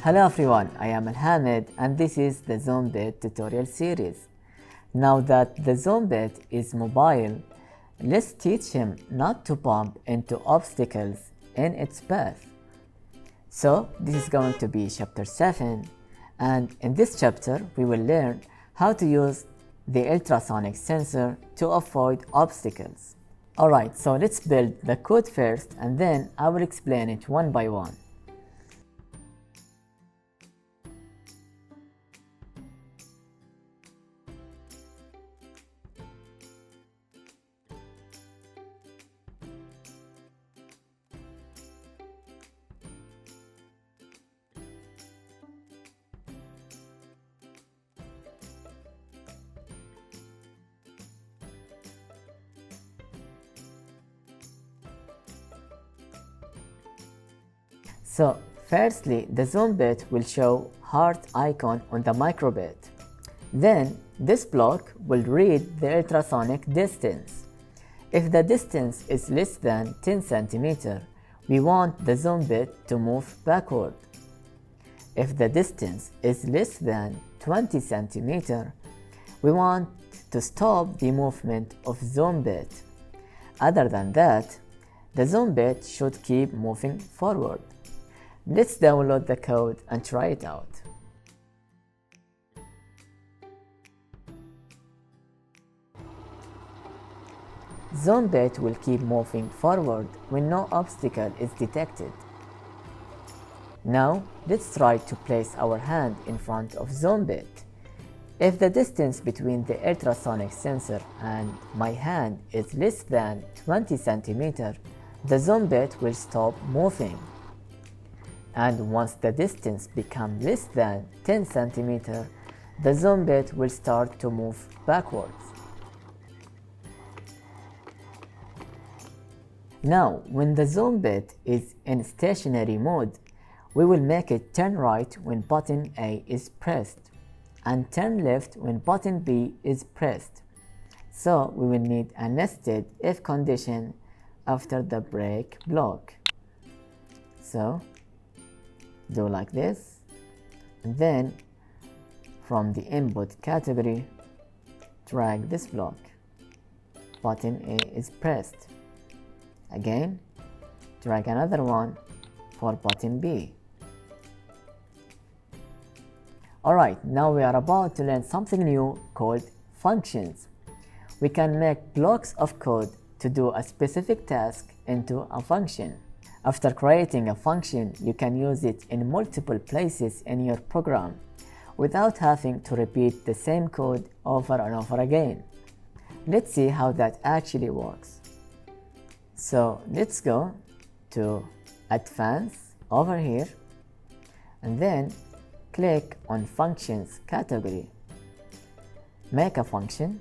Hello everyone, I am Alhamid and this is the ZOOMBIT tutorial series. Now that the ZOOMBIT is mobile, let's teach him not to bump into obstacles in its path. So this is going to be chapter 7, and in this chapter we will learn how to use the ultrasonic sensor to avoid obstacles. Alright, so let's build the code first and then I will explain it one by one. So firstly, the ZOOMBIT will show heart icon on the microbit. Then this block will read the ultrasonic distance. If the distance is less than 10 cm, we want the ZOOMBIT to move backward. If the distance is less than 20 cm, we want to stop the movement of ZOOMBIT. Other than that, the ZOOMBIT should keep moving forward. Let's download the code and try it out. ZOOMBIT will keep moving forward when no obstacle is detected. Now, let's try to place our hand in front of ZOOMBIT. If the distance between the ultrasonic sensor and my hand is less than 20 cm, the ZOOMBIT will stop moving. And once the distance becomes less than 10 cm, the ZOOMBIT will start to move backwards. Now, when the ZOOMBIT is in stationary mode, we will make it turn right when button A is pressed and turn left when button B is pressed. So we will need a nested if condition after the break block. So do like this, and then from the input category drag this block. Button A is pressed. Again, drag another one for button B. Alright, now we are about to learn something new called functions. We can make blocks of code to do a specific task into a function. After creating a function, you can use it in multiple places in your program without having to repeat the same code over and over again. Let's see how that actually works. So let's go to Advanced over here and then click on Functions category. Make a function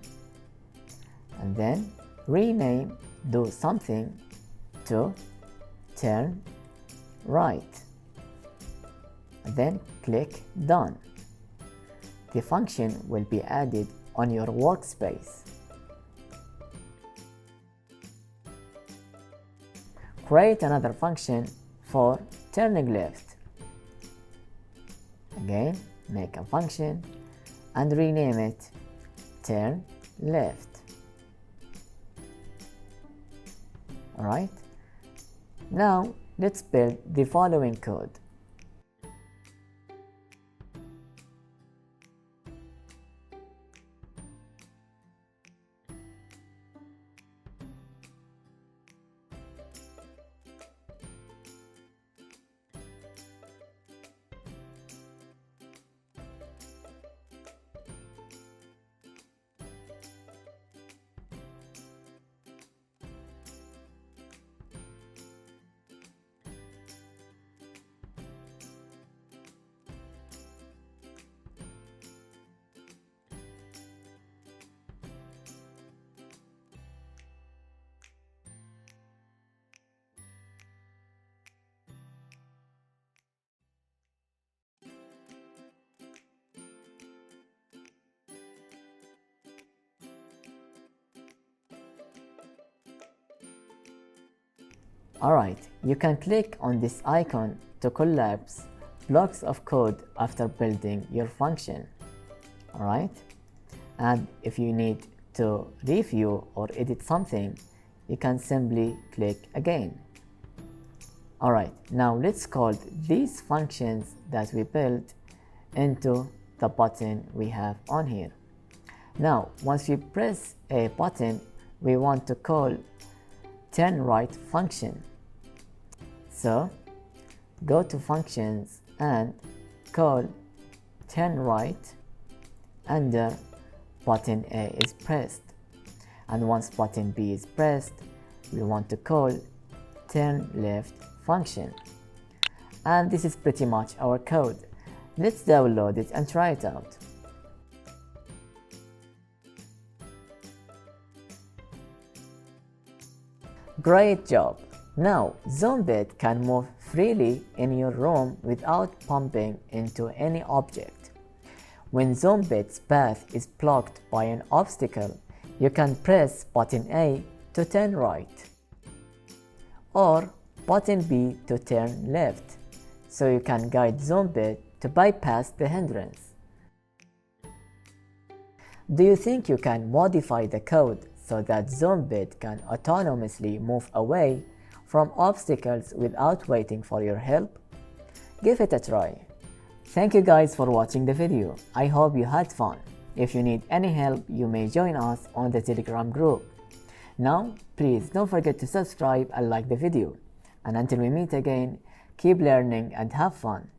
and then rename do something to turn right, and then click Done. The function will be added on your workspace. Create another function for turning left. Again, make a function and rename it turn left. Alright. Now, let's build the following code. Alright, you can click on this icon to collapse blocks of code after building your function. Alright? And if you need to review or edit something, you can simply click again. Alright, now let's call these functions that we built into the button we have on here. Now, once we press a button, we want to call turn right function. So, go to functions and call turn right under button A is pressed. And once button B is pressed, we want to call turn left function. And this is pretty much our code. Let's download it and try it out. Great job! Now ZOOMBIT can move freely in your room without bumping into any object. When ZOOMBIT's path is blocked by an obstacle, you can press button A to turn right or button B to turn left, so you can guide ZOOMBIT to bypass the hindrance. Do you think you can modify the code so that ZOOMBIT can autonomously move away from obstacles without waiting for your help? Give it a try. Thank you guys for watching the video. I hope you had fun. If you need any help, you may join us on the Telegram group. Now, please don't forget to subscribe and like the video. And until we meet again, keep learning and have fun.